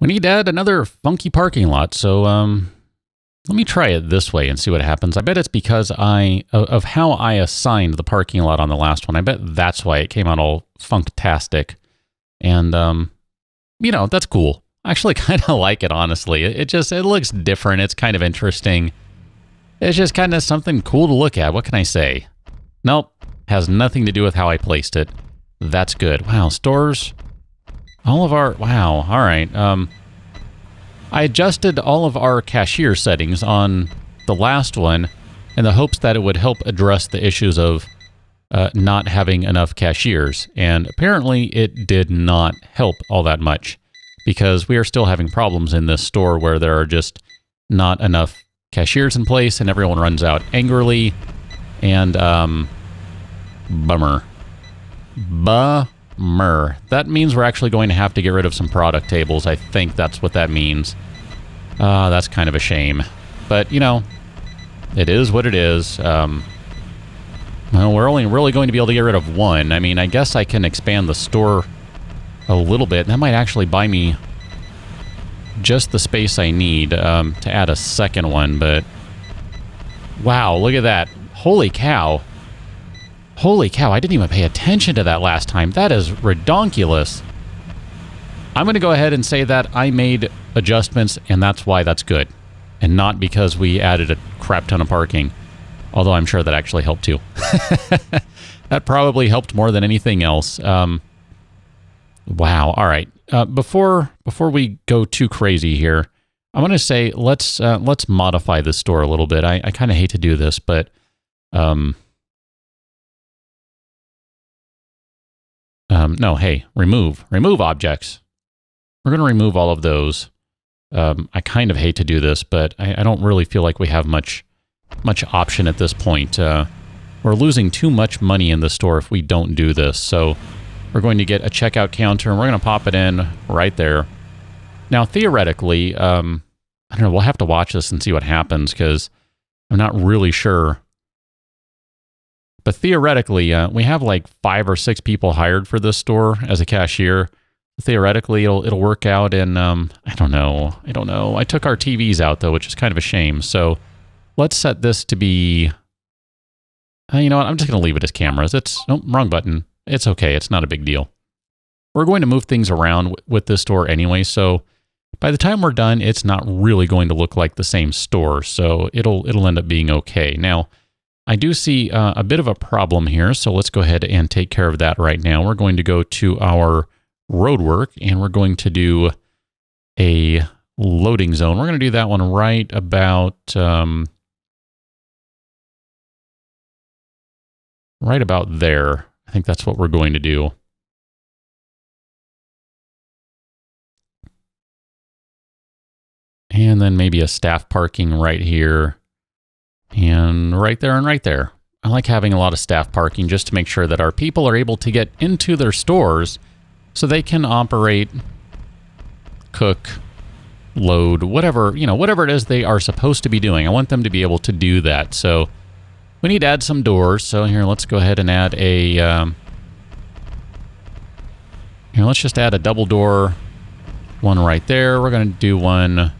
We need to add another funky parking lot, so let me try it this way and see what happens. I bet it's because of how I assigned the parking lot on the last one. I bet that's why it came out all funktastic. And, that's cool. I actually kind of like it, honestly. It looks different. It's kind of interesting. It's just kind of something cool to look at. What can I say? Nope. Has nothing to do with how I placed it. That's good. Wow, stores. Wow. All right. I adjusted all of our cashier settings on the last one in the hopes that it would help address the issues of not having enough cashiers. And apparently it did not help all that much because we are still having problems in this store where there are just not enough cashiers in place and everyone runs out angrily. And bummer. That means we're actually going to have to get rid of some product tables. I think that's what that means. That's kind of a shame. But, it is what it is. Well, we're only really going to be able to get rid of one. I mean, I guess I can expand the store a little bit. That might actually buy me just the space I need to add a second one. But, wow, look at that. Holy cow. Holy cow, I didn't even pay attention to that last time. That is redonkulous. I'm going to go ahead and say that I made adjustments, and that's why that's good. And not because we added a crap ton of parking. Although I'm sure that actually helped too. That probably helped more than anything else. Wow, all right. Before we go too crazy here, I'm going to say let's modify this store a little bit. I kind of hate to do this, but... no, hey, remove objects. We're going to remove all of those. I kind of hate to do this, but I don't really feel like we have much option at this point. We're losing too much money in the store if we don't do this. So we're going to get a checkout counter, and we're going to pop it in right there. Now, theoretically, I don't know, we'll have to watch this and see what happens, because I'm not really sure. But theoretically, we have like 5 or 6 people hired for this store as a cashier. Theoretically, it'll work out in, I don't know. I took our TVs out, though, which is kind of a shame. So let's set this to be, you know what? I'm just going to leave it as cameras. Wrong button. It's okay. It's not a big deal. We're going to move things around with this store anyway. So by the time we're done, it's not really going to look like the same store. So it'll end up being okay. Now, I do see a bit of a problem here, so let's go ahead and take care of that right now. We're going to go to our roadwork, and we're going to do a loading zone. We're going to do that one right about there. I think that's what we're going to do. And then maybe a staff parking right here. And right there and right there. I like having a lot of staff parking just to make sure that our people are able to get into their stores so they can operate, cook, load, whatever it is they are supposed to be doing. I want them to be able to do that. So we need to add some doors. So here, let's go ahead and add let's just add a double door, one right there. We're going to do one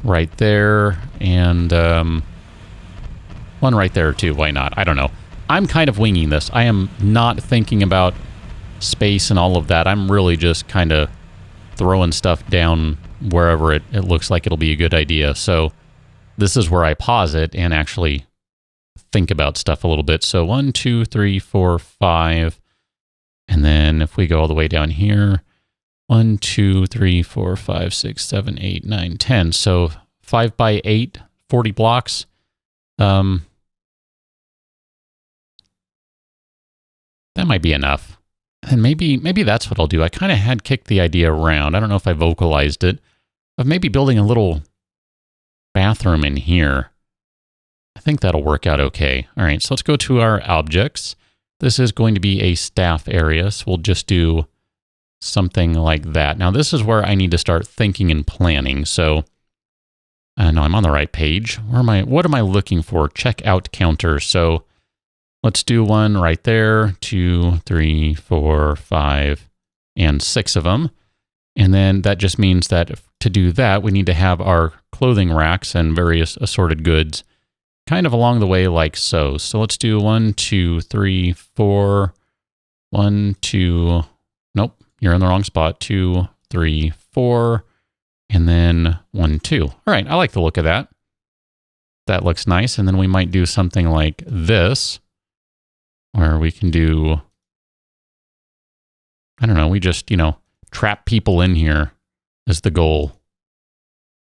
right there, and one right there too. Why not? I don't know. I'm kind of winging this. I am not thinking about space and all of that. I'm really just kind of throwing stuff down wherever it looks like it'll be a good idea. So this is where I pause it and actually think about stuff a little bit. So 1, 2, 3, 4, 5. And then if we go all the way down here, 1, 2, 3, 4, 5, 6, 7, 8, 9, 10. So 5 by 8, 40 blocks. That might be enough. And maybe that's what I'll do. I kind of had kicked the idea around. I don't know if I vocalized it, of maybe building a little bathroom in here. I think that'll work out okay. All right, so let's go to our objects. This is going to be a staff area, so we'll just do something like that. Now, this is where I need to start thinking and planning. So, no, I'm on the right page. What am I looking for? Checkout counter. So let's do one right there, 2, 3, 4, 5, and 6 of them. And then that just means that to do that, we need to have our clothing racks and various assorted goods kind of along the way like so. So let's do 1, 2, 3, 4. 1, 2. Nope, you're in the wrong spot. 2, 3, 4. And then 1, 2. All right, I like the look of that. That looks nice. And then we might do something like this, where we can do, I don't know, we just, trap people in here is the goal.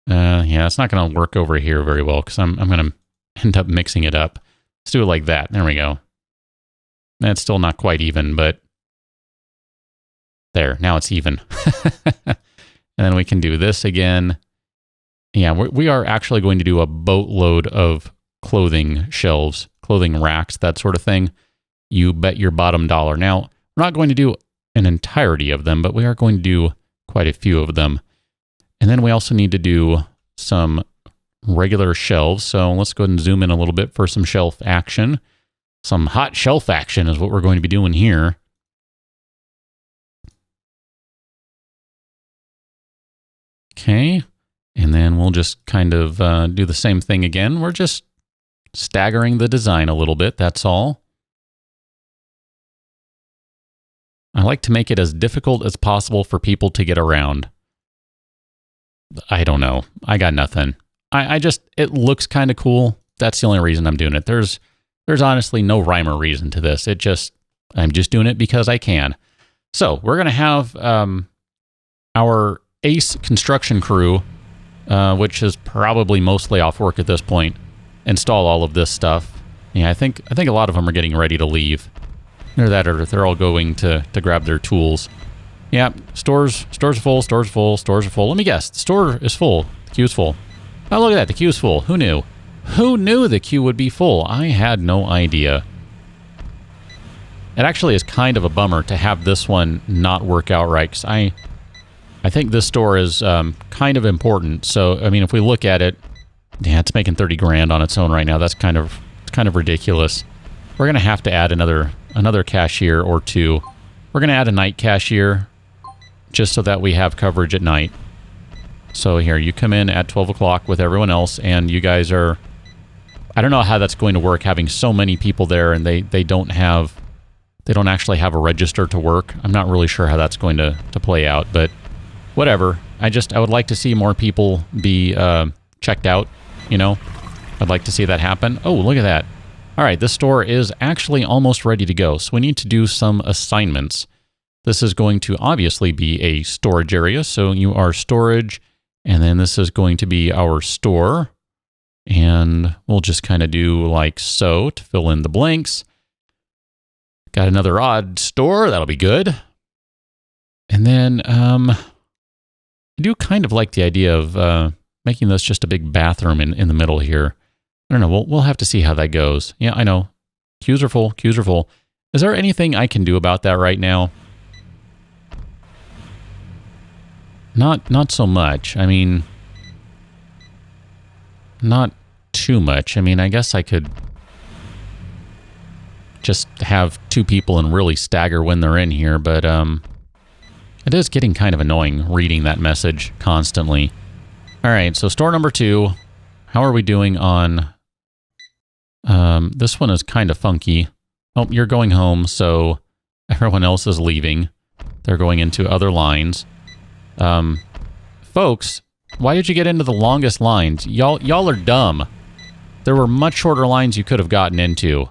Yeah, it's not going to work over here very well because I'm going to end up mixing it up. Let's do it like that. There we go. That's still not quite even, but there, now it's even. And then we can do this again. Yeah, we are actually going to do a boatload of clothing shelves, clothing racks, that sort of thing. You bet your bottom dollar. Now, we're not going to do an entirety of them, but we are going to do quite a few of them. And then we also need to do some regular shelves. So let's go ahead and zoom in a little bit for some shelf action. Some hot shelf action is what we're going to be doing here. Okay, and then we'll just kind of do the same thing again. We're just staggering the design a little bit, that's all. I like to make it as difficult as possible for people to get around. I don't know. I got nothing. I just, it looks kind of cool. That's the only reason I'm doing it. There's honestly no rhyme or reason to this. I'm just doing it because I can. So we're going to have our ace construction crew, which is probably mostly off work at this point, install all of this stuff. Yeah, I think a lot of them are getting ready to leave. Either that or they're all going to grab their tools. Yeah, stores are full, stores are full, stores are full. Let me guess, the store is full. The queue's full. Oh, look at that, the queue's full. Who knew? Who knew the queue would be full? I had no idea. It actually is kind of a bummer to have this one not work out right, because I think this store is kind of important. So, I mean, if we look at it, yeah, it's making 30 grand on its own right now. That's kind of ridiculous. We're going to have to add another cashier or two. We're going to add a night cashier just so that we have coverage at night. So here, you come in at 12 o'clock with everyone else, and you guys are... I don't know how that's going to work, having so many people there, and they don't actually have a register to work. I'm not really sure how that's going to play out, but whatever. I would like to see more people be checked out, I'd like to see that happen. Oh, look at that. All right, this store is actually almost ready to go, so we need to do some assignments. This is going to obviously be a storage area, so you are storage, and then this is going to be our store, and we'll just kind of do like so to fill in the blanks. Got another odd store, that'll be good. And then I do kind of like the idea of making this just a big bathroom in the middle here. I don't know, we'll have to see how that goes. Yeah, I know. Queues are full, queues are full. Is there anything I can do about that right now? Not so much. I mean, not too much. I mean, I guess I could just have two people and really stagger when they're in here, but it is getting kind of annoying reading that message constantly. All right, so store number 2. How are we doing on... this one is kind of funky. Oh, you're going home, so everyone else is leaving. They're going into other lines. Folks, why did you get into the longest lines? Y'all are dumb. There were much shorter lines you could have gotten into.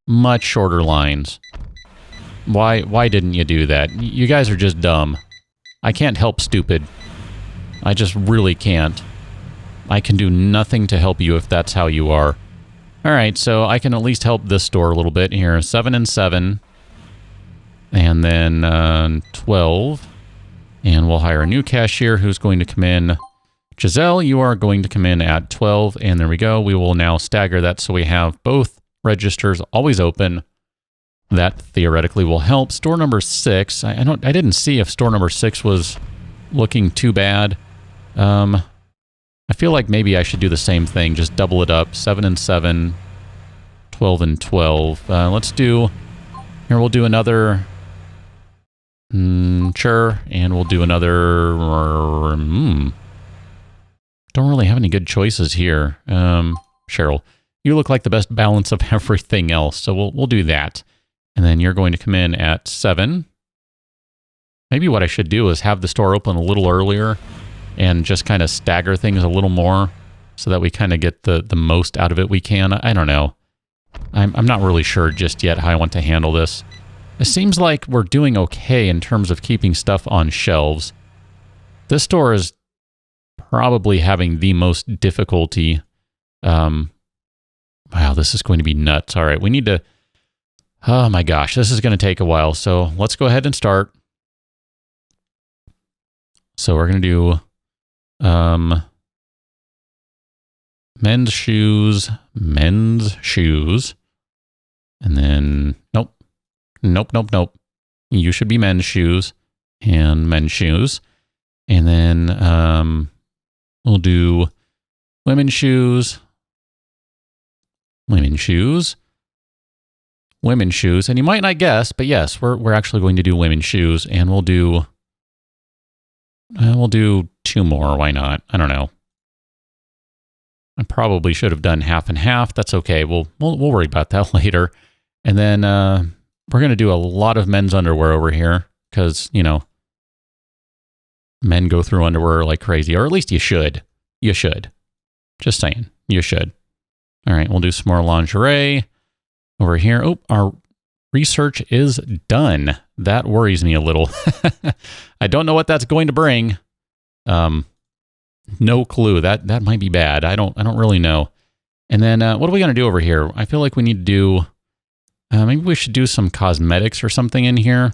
Much shorter lines. Why didn't you do that? You guys are just dumb. I can't help stupid. I just really can't. I can do nothing to help you if that's how you are. All right, so I can at least help this store a little bit here. 7 and 7. And then 12. And we'll hire a new cashier who's going to come in. Giselle, you are going to come in at 12. And there we go. We will now stagger that so we have both registers always open. That theoretically will help. Store number 6. I didn't see if store number 6 was looking too bad. I feel like maybe I should do the same thing. Just double it up. 7 and 7. 12 and 12. Let's do... Here, we'll do another Sure. And we'll do another... Don't really have any good choices here. Cheryl, you look like the best balance of everything else, so we'll do that. And then you're going to come in at 7. Maybe what I should do is have the store open a little earlier and just kind of stagger things a little more so that we kind of get the most out of it we can. I don't know. I'm not really sure just yet how I want to handle this. It seems like we're doing okay in terms of keeping stuff on shelves. This store is probably having the most difficulty. Wow, this is going to be nuts. All right, we need to... Oh my gosh, this is going to take a while. So let's go ahead and start. So we're going to do men's shoes, and then nope. You should be men's shoes and men's shoes. And then we'll do women's shoes, and you might not guess, but yes, we're actually going to do women's shoes, and we'll do 2 more. Why not? I don't know. I probably should have done half and half. That's okay. We'll worry about that later. And then we're going to do a lot of men's underwear over here because, you know, men go through underwear like crazy, or at least you should. You should. Just saying. You should. All right, we'll do some more lingerie over here. Oh, our research is done. That worries me a little. I don't know what that's going to bring. No clue. That might be bad. I don't really know. And then what are we going to do over here? I feel like we need to do... maybe we should do some cosmetics or something in here.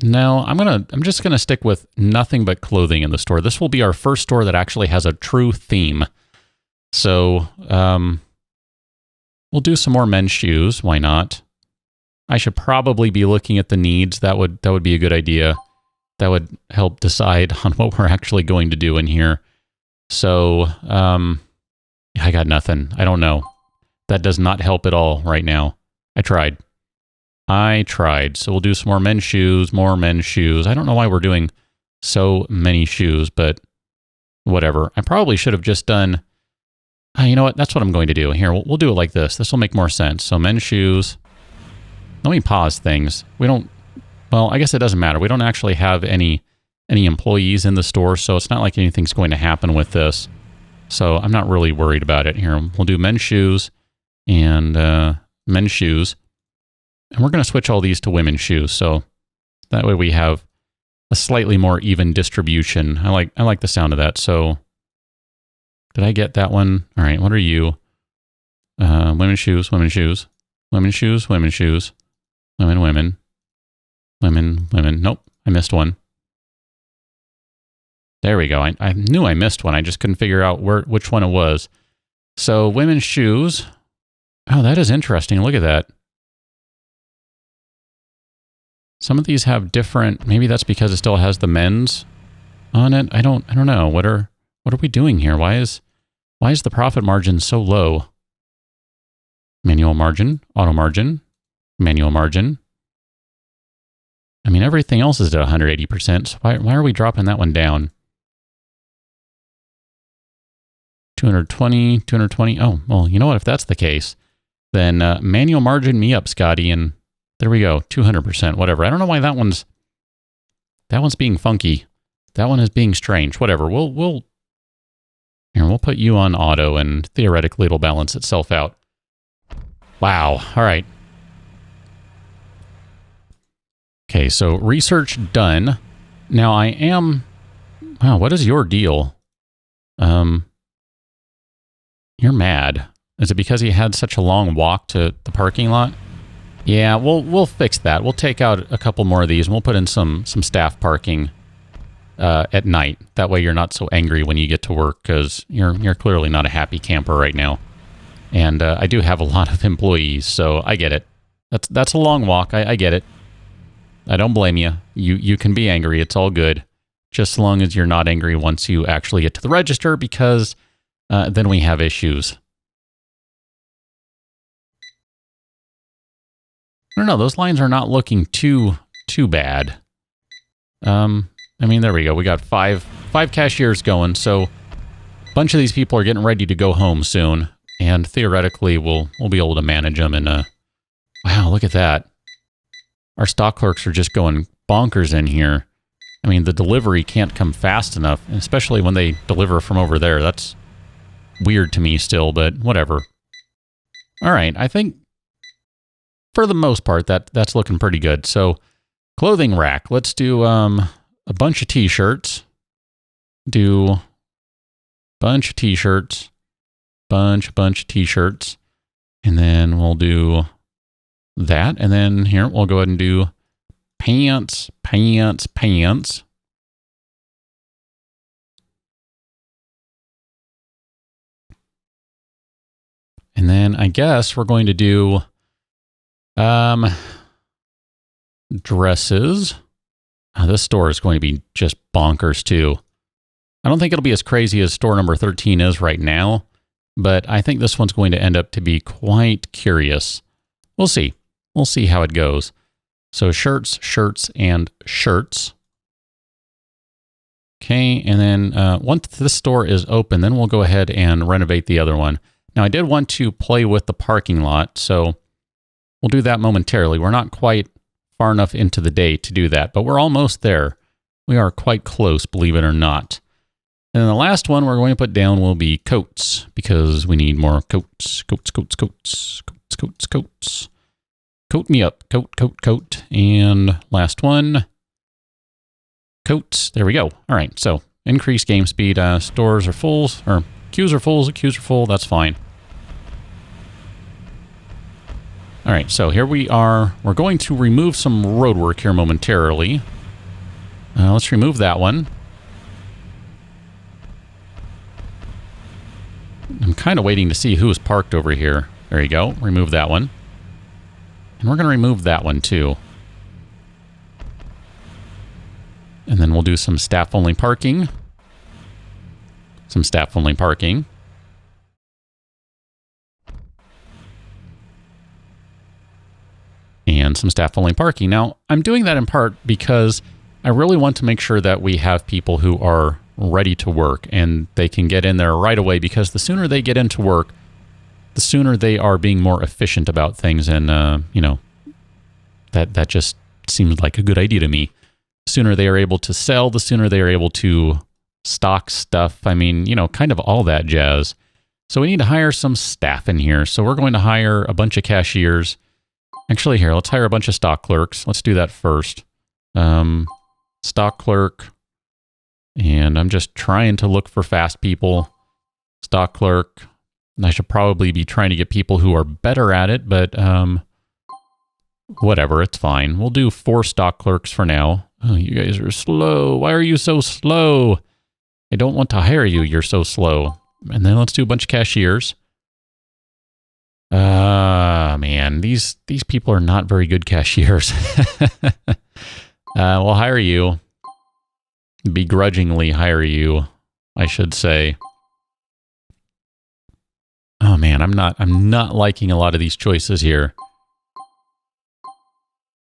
No, I'm just gonna stick with nothing but clothing in the store. This will be our first store that actually has a true theme. So we'll do some more men's shoes. Why not? I should probably be looking at the needs. That would be a good idea. That would help decide on what we're actually going to do in here. So I got nothing. I don't know. That does not help at all right now. I tried. So we'll do some more men's shoes, I don't know why we're doing so many shoes, but whatever. I probably should have just done, you know what? That's what I'm going to do. Here, we'll do it like this. This will make more sense. So men's shoes. Let me pause things. Well, I guess it doesn't matter. We don't actually have any employees in the store, so it's not like anything's going to happen with this. So I'm not really worried about it. Here, we'll do men's shoes and men's shoes. And we're going to switch all these to women's shoes, so that way we have a slightly more even distribution. I like the sound of that. So, did I get that one? All right, what are you? Women's shoes. Nope, I missed one. There we go. I knew I missed one. I just couldn't figure out which one it was. So, women's shoes. Oh, that is interesting. Look at that. Some of these have different, maybe that's because it still has the men's on it. I don't know. What are we doing here? Why is the profit margin so low? Manual margin, auto margin, manual margin. I mean, everything else is at 180%. So why are we dropping that one down? 220. Oh, well, you know what? If that's the case, then manual margin me up, Scotty, and there we go, 200%, whatever. I don't know why that one's being funky. That one is being strange. Whatever. We'll put you on auto, and theoretically it'll balance itself out. Wow. All right. Okay, so research done. Now I am... Wow, what is your deal? You're mad. Is it because he had such a long walk to the parking lot? Yeah, we'll fix that. We'll take out a couple more of these, and we'll put in some staff parking at night. That way you're not so angry when you get to work, because you're clearly not a happy camper right now. And I do have a lot of employees, so I get it. That's a long walk. I get it. I don't blame you. You can be angry. It's all good. Just as long as you're not angry once you actually get to the register, because then we have issues. I don't know. Those lines are not looking too bad. I mean, there we go. We got five cashiers going. So a bunch of these people are getting ready to go home soon. And theoretically, we'll be able to manage them. And wow, look at that. Our stock clerks are just going bonkers in here. I mean, the delivery can't come fast enough, especially when they deliver from over there. That's weird to me still, but whatever. All right, I think for the most part, that's looking pretty good. So, clothing rack. Let's do a bunch of t-shirts. Do bunch of t-shirts. Bunch of t-shirts. And then we'll do that. And then here, we'll go ahead and do pants. And then I guess we're going to do dresses. This store is going to be just bonkers too. I don't think it'll be as crazy as store number 13 is right now, but I think this one's going to end up to be quite curious. We'll see. We'll see how it goes. So shirts, and shirts. Okay, and then once this store is open, then we'll go ahead and renovate the other one. Now, I did want to play with the parking lot, so we'll do that momentarily. We're not quite far enough into the day to do that, but we're almost there. We are quite close, believe it or not. And then the last one we're going to put down will be coats, because we need more coats. Coat me up. Coat. And last one. Coats. There we go. All right. So increase game speed. Stores are full, or queues are full. That's fine. All right. So here we are. We're going to remove some road work here momentarily. Let's remove that one. I'm kind of waiting to see who's parked over here. There you go. Remove that one. And we're going to remove that one too. And then we'll do some staff-only parking. And some staff-only parking. Now, I'm doing that in part because I really want to make sure that we have people who are ready to work and they can get in there right away, because the sooner they get into work, the sooner they are being more efficient about things. And, that just seems like a good idea to me. The sooner they are able to sell, the sooner they are able to stock stuff. I mean, kind of all that jazz. So we need to hire some staff in here. So we're going to hire a bunch of cashiers. Actually, here, let's hire a bunch of stock clerks. Let's do that first. Stock clerk. And I'm just trying to look for fast people. Stock clerk. I should probably be trying to get people who are better at it, but whatever, it's fine. We'll do 4 stock clerks for now. Oh, you guys are slow. Why are you so slow? I don't want to hire you. You're so slow. And then let's do a bunch of cashiers. Man, these people are not very good cashiers. We'll hire you. Begrudgingly hire you, I should say. Oh man, I'm not liking a lot of these choices here.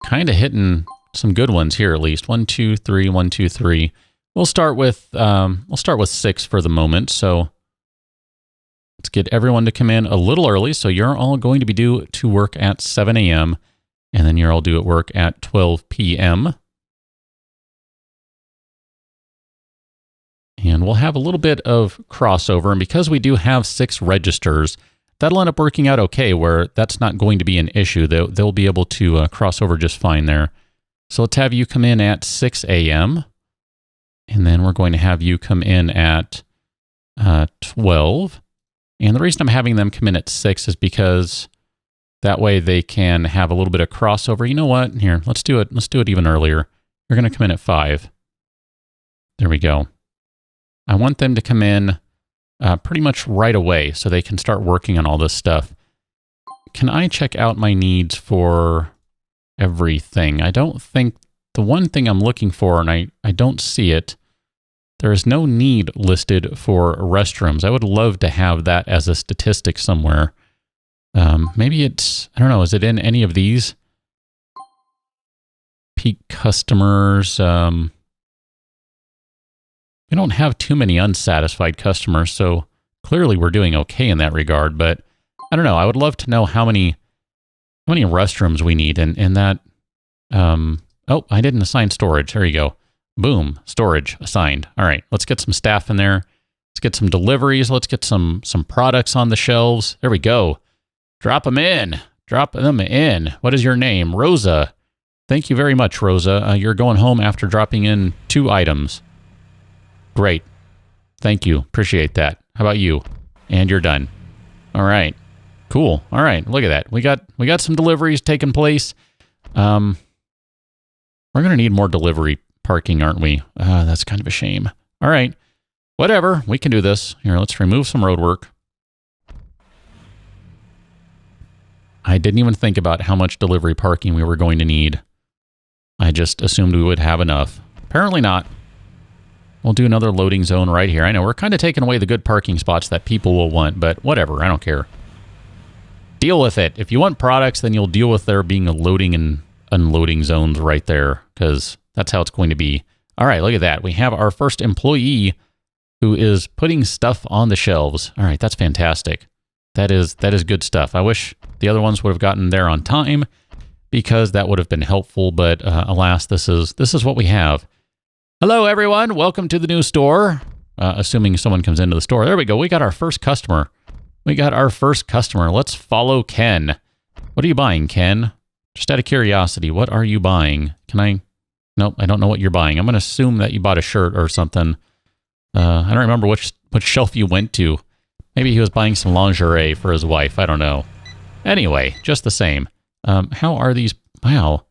Kind of hitting some good ones here at least. 1, 2, 3, 1, 2, 3. We'll start with 6 for the moment. So let's get everyone to come in a little early. So you're all going to be due to work at 7 a.m. and then you're all due at work at 12 p.m. And we'll have a little bit of crossover. And because we do have 6 registers, that'll end up working out okay, where that's not going to be an issue. They'll be able to cross over just fine there. So let's have you come in at 6 a.m. And then we're going to have you come in at 12. And the reason I'm having them come in at 6 is because that way they can have a little bit of crossover. You know what? Here, let's do it. Let's do it even earlier. You're going to come in at 5. There we go. I want them to come in pretty much right away so they can start working on all this stuff. Can I check out my needs for everything? I don't think the one thing I'm looking for, and I don't see it, there is no need listed for restrooms. I would love to have that as a statistic somewhere. Maybe it's, I don't know, is it in any of these? Repeat customers. We don't have too many unsatisfied customers, so clearly we're doing okay in that regard. But I don't know. I would love to know how many restrooms we need. And that... oh, I didn't assign storage. There you go. Boom. Storage assigned. All right. Let's get some staff in there. Let's get some deliveries. Let's get some products on the shelves. There we go. Drop them in. Drop them in. What is your name? Rosa. Thank you very much, Rosa. You're going home after dropping in 2 items. Great. Thank you. Appreciate that. How about you? And you're done. All right. Cool. All right. Look at that. We got some deliveries taking place. We're going to need more delivery parking, aren't we? That's kind of a shame. All right. Whatever. We can do this. Here, let's remove some road work. I didn't even think about how much delivery parking we were going to need. I just assumed we would have enough. Apparently not. We'll do another loading zone right here. I know we're kind of taking away the good parking spots that people will want, but whatever. I don't care. Deal with it. If you want products, then you'll deal with there being a loading and unloading zones right there, because that's how it's going to be. All right, look at that. We have our first employee who is putting stuff on the shelves. All right, that's fantastic. That is good stuff. I wish the other ones would have gotten there on time, because that would have been helpful, but alas, this is what we have. Hello, everyone. Welcome to the new store. Assuming someone comes into the store. There we go. We got our first customer. Let's follow Ken. What are you buying, Ken? Just out of curiosity, what are you buying? Nope, I don't know what you're buying. I'm going to assume that you bought a shirt or something. I don't remember which shelf you went to. Maybe he was buying some lingerie for his wife. I don't know. Anyway, just the same. How are these? Wow.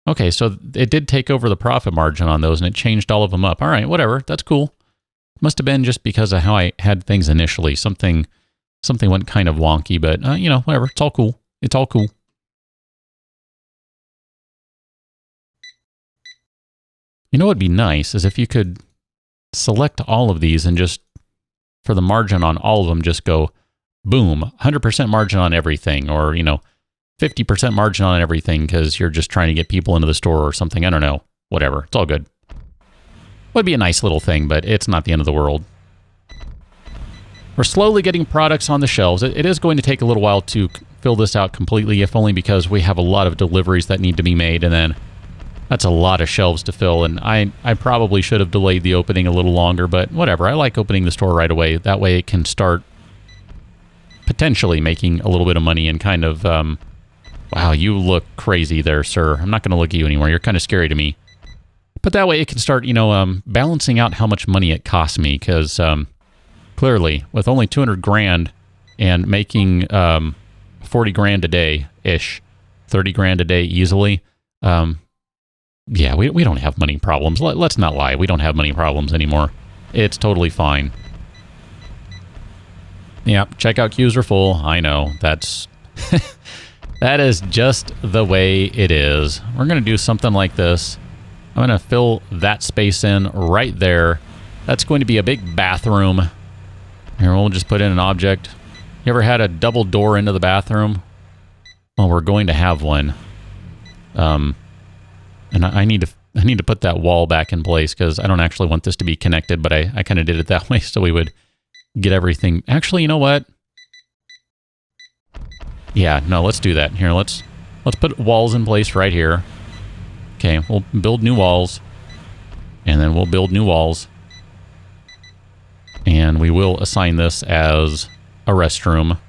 Okay, so it did take over the profit margin on those, and it changed all of them up. All right, whatever. That's cool. Must have been just because of how I had things initially. Something went kind of wonky, but, whatever. It's all cool. It's all cool. You know what would be nice is if you could select all of these and just, for the margin on all of them, just go, boom, 100% margin on everything, or, 50% margin on everything because you're just trying to get people into the store or something. I don't know. Whatever. It's all good. Would be a nice little thing, but it's not the end of the world. We're slowly getting products on the shelves. It is going to take a little while to fill this out completely, if only because we have a lot of deliveries that need to be made, and then that's a lot of shelves to fill, and I probably should have delayed the opening a little longer, but whatever. I like opening the store right away. That way it can start potentially making a little bit of money and kind of... wow, you look crazy there, sir. I'm not going to look at you anymore. You're kind of scary to me. But that way it can start, balancing out how much money it costs me, because clearly, with only 200 grand and making 40 grand a day-ish, 30 grand a day easily, yeah, we don't have money problems. Let's not lie. We don't have money problems anymore. It's totally fine. Yeah, checkout queues are full. I know. That's... that is just the way it is. We're going to do something like this. I'm going to fill that space in right there. That's going to be a big bathroom. Here, we'll just put in an object. You ever had a double door into the bathroom? Well, we're going to have one. And I need to put that wall back in place because I don't actually want this to be connected, but I kind of did it that way so we would get everything. Actually, you know what? Yeah, no, let's do that. Here, let's put walls in place right here. Okay, we'll build new walls. And then we'll build new walls. And we will assign this as a restroom.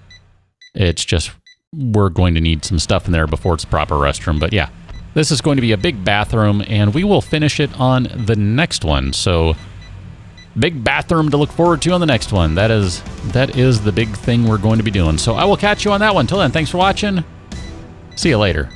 It's just, we're going to need some stuff in there before it's a proper restroom. But yeah, this is going to be a big bathroom, and we will finish it on the next one. So, big bathroom to look forward to on the next one. That is the big thing we're going to be doing. So I will catch you on that one. Till then, thanks for watching. See you later.